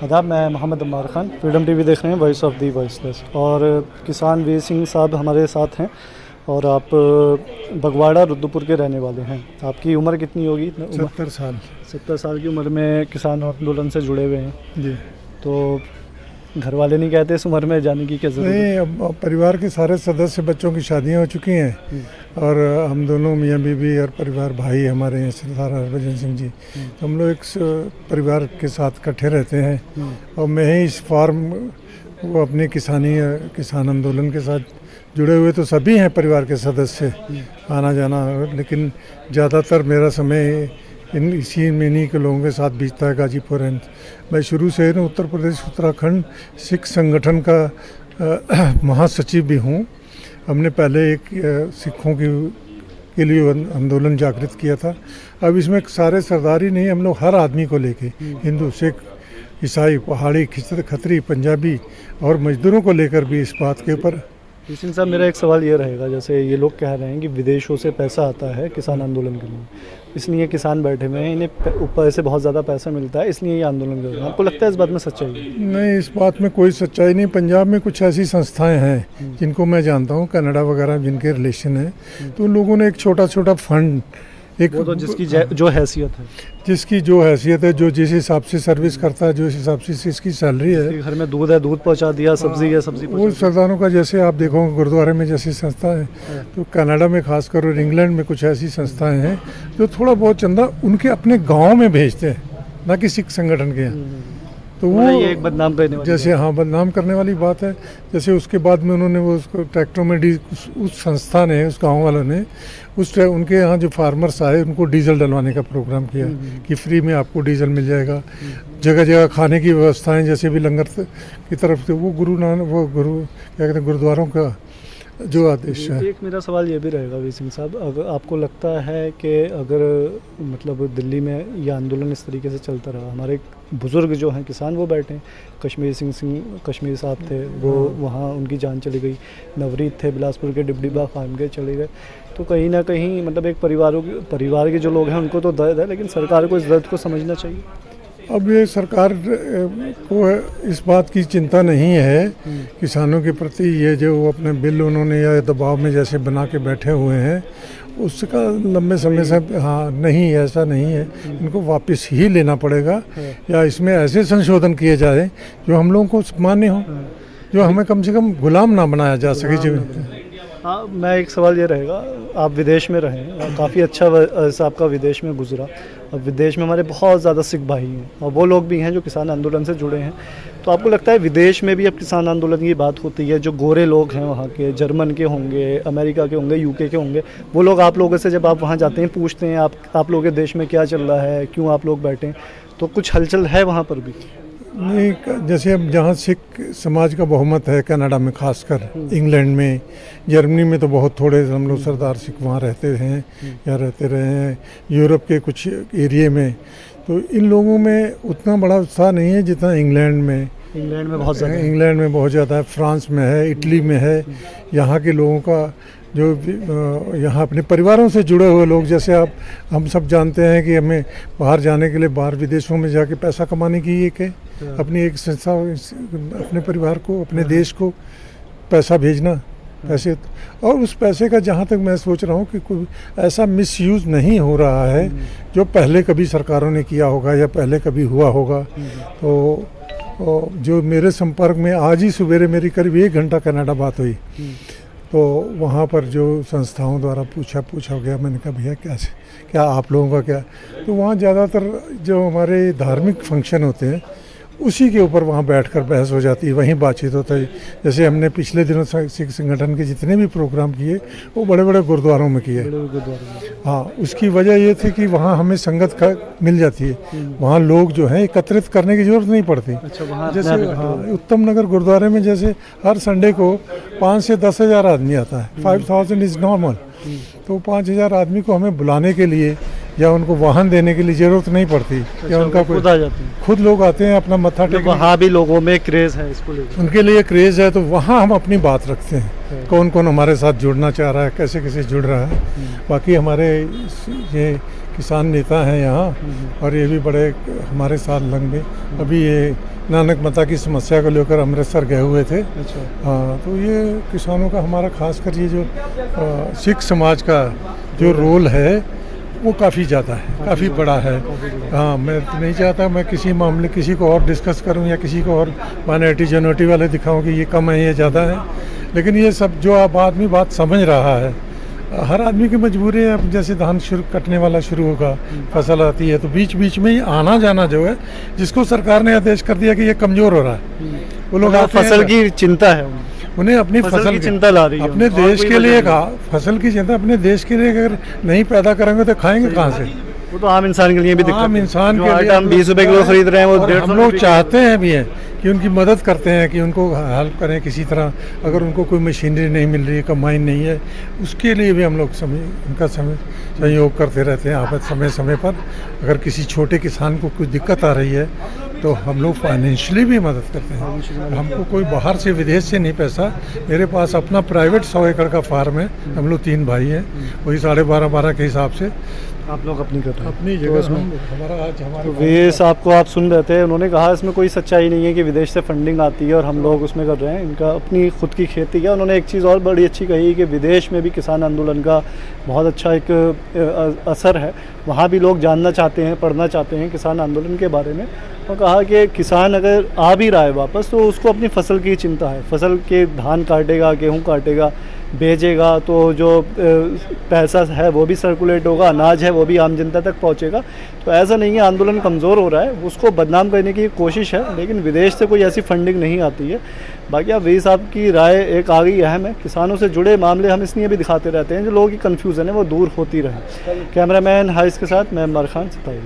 आदाब, मैं Mohammad Ammar Khan, freedom TV देख रहे हैं, वॉइस ऑफ दी वॉइसलेस। और किसान वीर सिंह साहब हमारे साथ हैं और आप बगवाड़ा रुद्रपुर के रहने वाले हैं। आपकी उम्र कितनी होगी? 70 साल। 70 साल की उम्र में किसान आंदोलन से जुड़े हुए हैं जी। तो घर वाले नहीं कहते इस उम्र में जाने की क्या जरूरत? नहीं, अब परिवार के सारे सदस्य बच्चों की शादियां हो चुकी हैं और हम दोनों मियाँ बीवी और परिवार भाई हमारे हैं सरदार हरभजन सिंह जी, तो हम लोग एक परिवार के साथ इकट्ठे रहते हैं। और मैं ही इस फॉर्म वो अपने किसान आंदोलन के साथ जुड़े हुए तो सभी हैं परिवार के सदस्य, आना जाना, लेकिन ज़्यादातर मेरा समय इसी में इन्हीं के लोगों के साथ बीतता है। गाजीपुर एंड मैं शुरू से उत्तर प्रदेश उत्तराखंड सिख संगठन का महासचिव भी हूँ। हमने पहले एक सिखों के लिए आंदोलन जागृत किया था। अब इसमें सारे सरदार ही नहीं, हम लोग हर आदमी को लेके, हिंदू, सिख, ईसाई, पहाड़ी, खत्री, पंजाबी और मजदूरों को लेकर भी इस बात के ऊपर। सिंह साहब, मेरा एक सवाल ये रहेगा, जैसे ये लोग कह रहे हैं कि विदेशों से पैसा आता है किसान आंदोलन के लिए, इसलिए किसान बैठे हुए हैं, इन्हें ऊपर से बहुत ज़्यादा पैसा मिलता है, इसलिए ये आंदोलन कर रहे हैं। आपको लगता है इस बात में सच्चाई है? नहीं, इस बात में कोई सच्चाई नहीं। पंजाब में कुछ ऐसी संस्थाएं हैं जिनको मैं जानता हूँ, कनाडा वगैरह जिनके रिलेशन है, तो उन लोगों ने एक छोटा छोटा फंड, एक वो तो जिसकी जो हैसियत है, जो जिस हिसाब से सर्विस करता है, जो इस हिसाब से इसकी सैलरी है, घर में दूध है, दूध पहुंचा दिया, सब्जी है, सब्जी वो सरदारों का, जैसे आप देखो गुरुद्वारे में जैसी संस्था है, तो कनाडा में खासकर और इंग्लैंड में कुछ ऐसी संस्थाएं हैं जो थोड़ा बहुत चंदा उनके अपने गाँव में भेजते हैं, ना कि सिख संगठन के यहाँ। तो वो ये एक बदनाम करने वाली जैसे, हाँ, बदनाम करने वाली बात है। जैसे उसके बाद में उन्होंने वो उसको ट्रैक्टरों में उस संस्था ने, उस गांव वालों ने उनके यहाँ जो फार्मर्स आए उनको डीजल डलवाने का प्रोग्राम किया कि फ्री में आपको डीजल मिल जाएगा। जगह जगह खाने की व्यवस्थाएं, जैसे भी लंगर की तरफ से वो क्या कहते हैं, गुरुद्वारों का जो आदेश है। एक मेरा सवाल ये भी रहेगा वीर सिंह साहब, अगर आपको लगता है कि अगर मतलब दिल्ली में ये आंदोलन इस तरीके से चलता रहा, हमारे बुज़ुर्ग जो हैं किसान वो बैठे, कश्मीर साहब थे, वो वहाँ उनकी जान चली गई, नवरीत थे बिलासपुर के डिबडीबा फार्म के चले गए, तो कहीं ना कहीं मतलब एक परिवार के जो लोग हैं उनको तो दर्द है, लेकिन सरकार को इस दर्द को समझना चाहिए। अब ये सरकार को इस बात की चिंता नहीं है किसानों के प्रति, ये जो अपने बिल उन्होंने या दबाव में जैसे बना के बैठे हुए हैं, उसका लंबे समय से, हाँ, नहीं, ऐसा नहीं है। इनको वापस ही लेना पड़ेगा या इसमें ऐसे संशोधन किए जाए जो हम लोगों को मान्य हो, जो हमें कम से कम गुलाम ना बनाया जा सके जीवन। हाँ, मैं एक सवाल ये रहेगा, आप विदेश में रहे, काफ़ी अच्छा आपका विदेश में गुजरा। अब विदेश में हमारे बहुत ज़्यादा सिख भाई हैं और वो लोग भी हैं जो किसान आंदोलन से जुड़े हैं, तो आपको लगता है विदेश में भी अब किसान आंदोलन की बात होती है? जो गोरे लोग हैं वहाँ के, जर्मन के होंगे, अमेरिका के होंगे, यूके के होंगे, वो लोग आप लोगों से जब आप वहाँ जाते हैं पूछते हैं आप लोगों के देश में क्या चल रहा है, क्यों आप लोग बैठे हैं, तो कुछ हलचल है वहाँ पर भी? नहीं, जैसे अब जहाँ सिख समाज का बहुमत है, कनाडा में खासकर, इंग्लैंड में, जर्मनी में तो बहुत थोड़े हम लोग सरदार सिख वहाँ रहते हैं या रहते रहे हैं, यूरोप के कुछ एरिए में, तो इन लोगों में उतना बड़ा उत्साह नहीं है जितना इंग्लैंड में बहुत ज़्यादा है, फ्रांस में है, इटली में है। यहाँ के लोगों का जो यहाँ अपने परिवारों से जुड़े हुए लोग, जैसे हम सब जानते हैं कि हमें बाहर जाने के लिए, बाहर विदेशों में जाके पैसा कमाने की एक है, अपनी एक संस्था, अपने परिवार को, अपने देश को पैसा भेजना, पैसे, और उस पैसे का जहाँ तक मैं सोच रहा हूँ कि कोई ऐसा मिसयूज़ नहीं हो रहा है जो पहले कभी सरकारों ने किया होगा या पहले कभी हुआ होगा। तो जो मेरे संपर्क में आज ही सवेरे मेरी करीब 1 घंटा कनाडा बात हुई, तो वहाँ पर जो संस्थाओं द्वारा पूछा गया, मैंने कहा भैया क्या आप लोगों का क्या, तो वहाँ ज़्यादातर जो हमारे धार्मिक फंक्शन होते हैं उसी के ऊपर वहाँ बैठकर बहस हो जाती है, वहीं बातचीत होता है। जैसे हमने पिछले दिनों सिख संगठन के जितने भी प्रोग्राम किए वो बड़े बड़े गुरुद्वारों में किए। हाँ, उसकी वजह ये थी कि वहाँ हमें संगत मिल जाती है, वहाँ लोग जो हैं एकत्रित करने की जरूरत नहीं पड़ती। अच्छा, जैसे हाँ, उत्तम नगर गुरुद्वारे में जैसे हर संडे को 5 से 10 हज़ार आदमी आता है, 5000 इज़ नॉर्मल, तो 5000 आदमी को हमें बुलाने के लिए या उनको वाहन देने के लिए ज़रूरत नहीं पड़ती, या उनका कोई खुद आ जाते हैं। खुद लोग आते हैं अपना मत्था टेकने। वहाँ भी लोगों में क्रेज़ है इसको लेकर। उनके लिए क्रेज़ है, तो वहाँ हम अपनी बात रखते हैं, कौन कौन हमारे साथ जुड़ना चाह रहा है, कैसे कैसे जुड़ रहा है। बाकी हमारे ये किसान नेता हैं यहाँ, और ये भी बड़े हमारे साथ लंबे, अभी ये नानक माता की समस्या को लेकर अमृतसर गए हुए थे। अच्छा। हाँ, तो ये किसानों का हमारा खासकर ये जो सिख समाज का जो रोल है वो काफ़ी ज़्यादा है, काफ़ी बड़ा है। हाँ, मैं नहीं चाहता मैं किसी मामले किसी को और डिस्कस करूं या किसी को और माइनॉरिटी जनोरिटी वाले दिखाऊं कि ये कम है, ये ज़्यादा है। लेकिन ये सब जो अब आदमी बात समझ रहा है, हर आदमी की मजबूरी है। अब जैसे धान शुरू कटने वाला शुरू होगा, फसल आती है, तो बीच बीच में ही आना जाना जो है, जिसको सरकार ने आदेश कर दिया कि ये कमज़ोर हो रहा है, वो लोग आते हैं। फसल की चिंता है उन्हें अपनी फसल की चिंता ला रही है, अपने देश के लिए कहा, फसल की चिंता अपने देश के लिए अगर नहीं पैदा करेंगे तो खाएंगे कहाँ से। वो तो आम इंसान के लिए भी दिक्कत आम है। इंसान जो के लिए आटा हम 20 रुपए किलो खरीद रहे हैं वो और 150 हम लोग चाहते हैं भी हैं कि उनकी मदद करते हैं, कि उनको हेल्प करें किसी तरह। अगर उनको कोई मशीनरी नहीं मिल रही है, कमाई नहीं है, उसके लिए भी हम लोग उनका सहयोग करते रहते हैं। आप समय समय पर अगर किसी छोटे किसान को कुछ दिक्कत आ रही है तो हम लोग फाइनेंशियली भी मदद करते हैं। हमको कोई बाहर से विदेश से नहीं पैसा, मेरे पास अपना प्राइवेट 100 एकड़ का फार्म है, हम लोग 3 भाई हैं, वही 12.5 के हिसाब से आप लोग अपनी कर रहे हैं। अपनी जगह हमारा आज हमारे वे साहब को आप सुन रहे थे, उन्होंने कहा इसमें कोई सच्चाई नहीं है कि विदेश से फंडिंग आती है और हम लोग उसमें कर रहे हैं। इनका अपनी खुद की खेती है। उन्होंने एक चीज़ और बड़ी अच्छी कही कि विदेश में भी किसान आंदोलन का बहुत अच्छा एक असर है, वहाँ भी लोग जानना चाहते हैं, पढ़ना चाहते हैं किसान आंदोलन के बारे में। और कहा कि किसान अगर आ भी रहा है वापस तो उसको अपनी फसल की चिंता है, फसल के धान काटेगा, गेहूँ काटेगा, बेचेगा, तो जो पैसा है वो भी सर्कुलेट होगा, अनाज है वो भी आम जनता तक पहुंचेगा। तो ऐसा नहीं है आंदोलन कमज़ोर हो रहा है, उसको बदनाम करने की कोशिश है, लेकिन विदेश से कोई ऐसी फंडिंग नहीं आती है। बाकी आप वी साहब की राय एक आ गई अहम है, किसानों से जुड़े मामले हम इसलिए भी दिखाते रहते हैं जो लोगों की कन्फ्यूज़न है वो दूर होती रहे। कैमरामैन हारिस के साथ मैं इमरान खान, सताई।